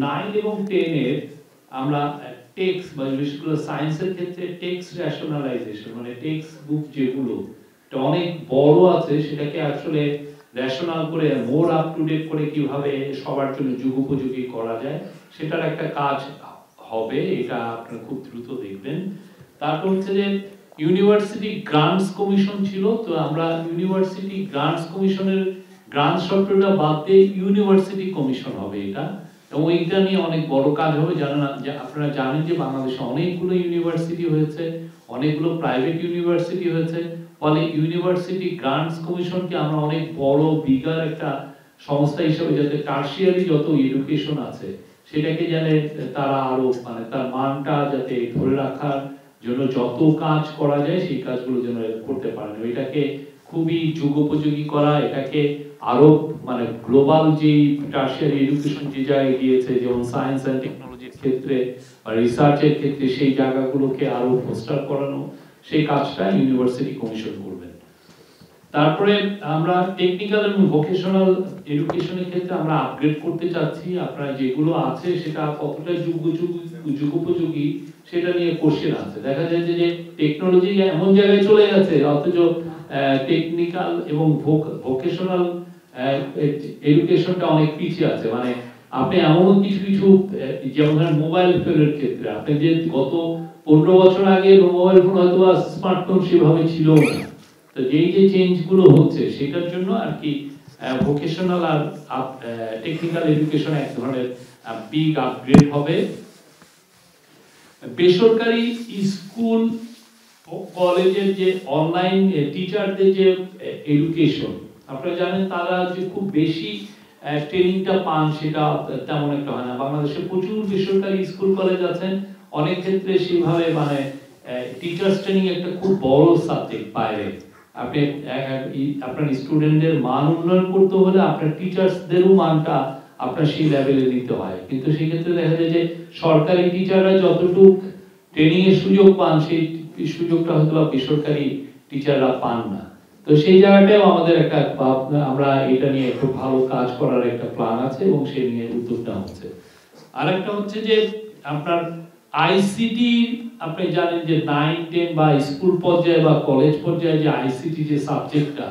9 এবং 10 এর আমরা টেক্সট বা বিশেষ করে সায়েন্সের ক্ষেত্রে টেক্সট রেশনালাইজেশন মানে টেক্সট বুক যেগুলো অনেক বড় আছে সেটাকে আসলে রেশনাল করে মোর আপ টু ডেট করে কিভাবে সবার জন্য যুগোপযোগী করা যায় সেটার একটা কাজ হবে, এটা আপনারা খুব দ্রুত দেখবেন। তারপর হচ্ছে যে ইউনিভার্সিটি গ্রান্টস কমিশন ছিল, তো আমরা ইউনিভার্সিটি গ্রান্টস কমিশনের গ্রান্ট শব্দটা বাদ দিয়ে ইউনিভার্সিটি কমিশন হবে এটা, এবং এইটা নিয়ে অনেক বড় কাজ হবে। আপনারা জানেন যে বাংলাদেশে অনেকগুলো ইউনিভার্সিটি হয়েছে, অনেকগুলো প্রাইভেট ইউনিভার্সিটি হয়েছে, ফলে ইউনিভার্সিটি গ্রান্টস কমিশনকে আমরা অনেক বড় বিগার একটা সংস্থা হিসেবে যাতে টার্সিয়ারি যত এডুকেশন আছে সেটাকে জানে তারা আরো মানে তার মানটা যাতে ধরে রাখার জন্য যত কাজ করা যায় সেই কাজগুলো যেন করতে পারেন, এটাকে খুবই যুগোপযোগী করা, এটাকে আরো মানে গ্লোবাল যে টার্সিয়ারি এডুকেশন যে জায়গায় গিয়েছে যেমন সায়েন্স এন্ড টেকনোলজির ক্ষেত্রে বা রিসার্চের ক্ষেত্রে সেই জায়গাগুলোকে আরো ফোস্টার করানো, সেই কাজটা ইউনিভার্সিটি কমিশন করবেন। তারপরে আমরা টেকনিক্যাল এবং ভোকেশনাল এডুকেশনের ক্ষেত্রে আমরা আপগ্রেড করতে চাচ্ছি, আপনারা যেগুলো আছে সেটা কতটা যুগোপযোগী সেটা নিয়ে কোশ্চেন আছে। দেখা যায় যে টেকনোলজি এমন জায়গায় চলে গেছে অথচ টেকনিক্যাল এবং ভোকেশনাল এডুকেশনটা অনেক পিছিয়ে আছে। মানে আপনি এমন কিছু কিছু যেমন মোবাইল ফোনের ক্ষেত্রে আপনি যে গত 15 বছর আগে মোবাইল ফোন হয়তো স্মার্টফোন সেভাবে ছিল না, তো যেই যে চেঞ্জগুলো হচ্ছে সেটার জন্য আর কি ভোকেশনাল আর টেকনিক্যাল এডুকেশন এক ধরনের বিগ আপগ্রেড হবে। বেসরকারি স্কুল কলেজের যে অনলাইন টিচারদের যে এডুকেশন আপনারা জানেন তারা যে খুব বেশি ট্রেনিংটা পান সেটা তেমন একটা হয় না। বাংলাদেশে প্রচুর বেসরকারি স্কুল কলেজ আছেন, অনেক ক্ষেত্রে সেভাবে মানে টিচার্স ট্রেনিং একটা খুব বড় সাবজেক্ট বাইরে। আপনি আপনার স্টুডেন্টদের মান উন্নয়ন করতে হলে আপনার টিচার্সদেরও মানটা আপনার সেই লেভেলে নিতে হয়, কিন্তু সেই ক্ষেত্রে দেখা যায় যে সরকারি টিচাররা যতটুকু ট্রেনিং এর সুযোগ পান সেই সুযোগটা হয়তো বেসরকারি টিচাররা পান না। তো সেই জায়গাটাও আমাদের একটা আমরা এটা নিয়ে খুব ভালো কাজ করার একটা প্ল্যান আছে এবং সেই নিয়ে উদ্যোগ নেওয়া হচ্ছে। আরেকটা হচ্ছে যে আপনার আইসিটি, আপনি জানেন যে 9, 10 বা স্কুল পর্যায়ে বা কলেজ পর্যায়ে যে আইসিটি যে সাবজেক্টটা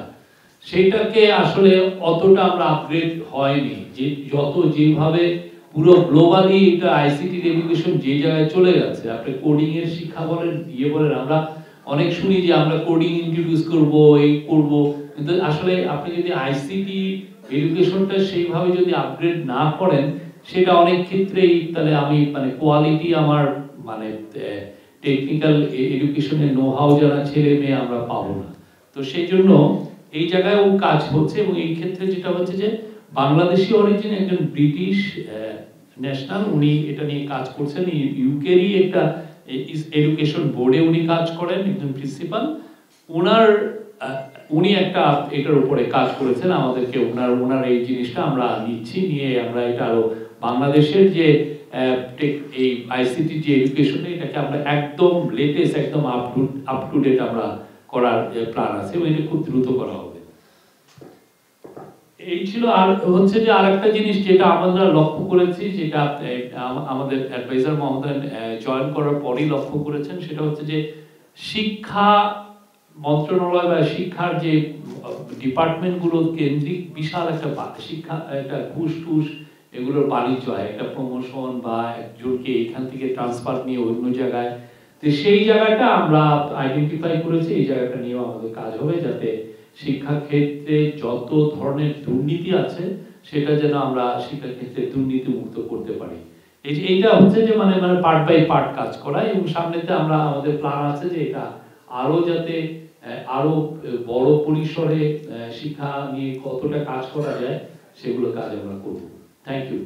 সেটাকে আসলে অতটা আমরা আপগ্রেড হয়নি, যে যত যেভাবে পুরো গ্লোবালি এটা আইসিটি এডুকেশন যে জায়গায় চলে গেছে, আপনি কোডিং এর শিক্ষা বলেন বলেন, আমরা অনেক শুনি যে আমরা কোডিং ইন্ট্রোডিউস করব এই করব, কিন্তু আসলে আপনি যদি আইসিটি এডুকেশনটা সেইভাবে যদি আপগ্রেড না করেন সেটা অনেক ক্ষেত্রেই তাহলে আমি মানে কোয়ালিটি আমার মানে টেকনিক্যাল এডুকেশনের নো হাউ যারা ছেলে মেয়ে আমরা পাবো না। তো সেই জন্য এই জায়গায়ও কাজ হচ্ছে, এবং এই ক্ষেত্রে যেটা হচ্ছে যে বাংলাদেশি অরিজিন একজন ব্রিটিশ ন্যাশনাল উনি এটা নিয়ে কাজ করছেন, ইউকেরই একটা এডুকেশন বোর্ডে উনি কাজ করেন, একজন প্রিন্সিপাল, উনি একটা এটার উপরে কাজ করেছেন, আমাদেরকে ওনার এই জিনিসটা আমরা নিচ্ছি, নিয়ে আমরা এটা আরো বাংলাদেশের যে এই আইসিটি যে এডুকেশন এটাকে আমরা একদম লেটেস্ট একদম আপ টু ডেট আমরা করার প্ল্যান আছে, এবং এটা খুব দ্রুত করা হবে। এই ছিল। আর হচ্ছে যে আরেকটা জিনিস যেটা আমরা লক্ষ্য করেছি, যেটা আমাদের অ্যাডভাইজার মহোদয় জয়েন করার পরই লক্ষ্য করেছেন, সেটা হচ্ছে যে শিক্ষা মন্ত্রণালয় বা শিক্ষার যে ডিপার্টমেন্টগুলো কেন্দ্রিক বিশাল একটা শিক্ষা একটা ঘুষ টুস এগুলোর বাণিজ্য হয়, একটা প্রমোশন বা একজনকে এখান থেকে ট্রান্সফার নিয়ে অন্য জায়গায়, তো সেই জায়গাটা আমরা আইডেন্টিফাই করেছি, এই জায়গাটা নিয়েও আমাদের কাজ হবে যাতে শিক্ষা ক্ষেত্রে যত ধরনের দুর্নীতি আছে সেটা যেন আমরা শিক্ষা ক্ষেত্রে দুর্নীতি মুক্ত করতে পারি। এইটা হচ্ছে যে মানে পার্ট বাই পার্ট কাজ করা, এবং সামনেতে আমরা আমাদের প্ল্যান আছে যে এটা আরো যাতে আরো বড় পরিসরে শিক্ষা নিয়ে কতটা কাজ করা যায় সেগুলো কাজ আমরা করব। Thank you.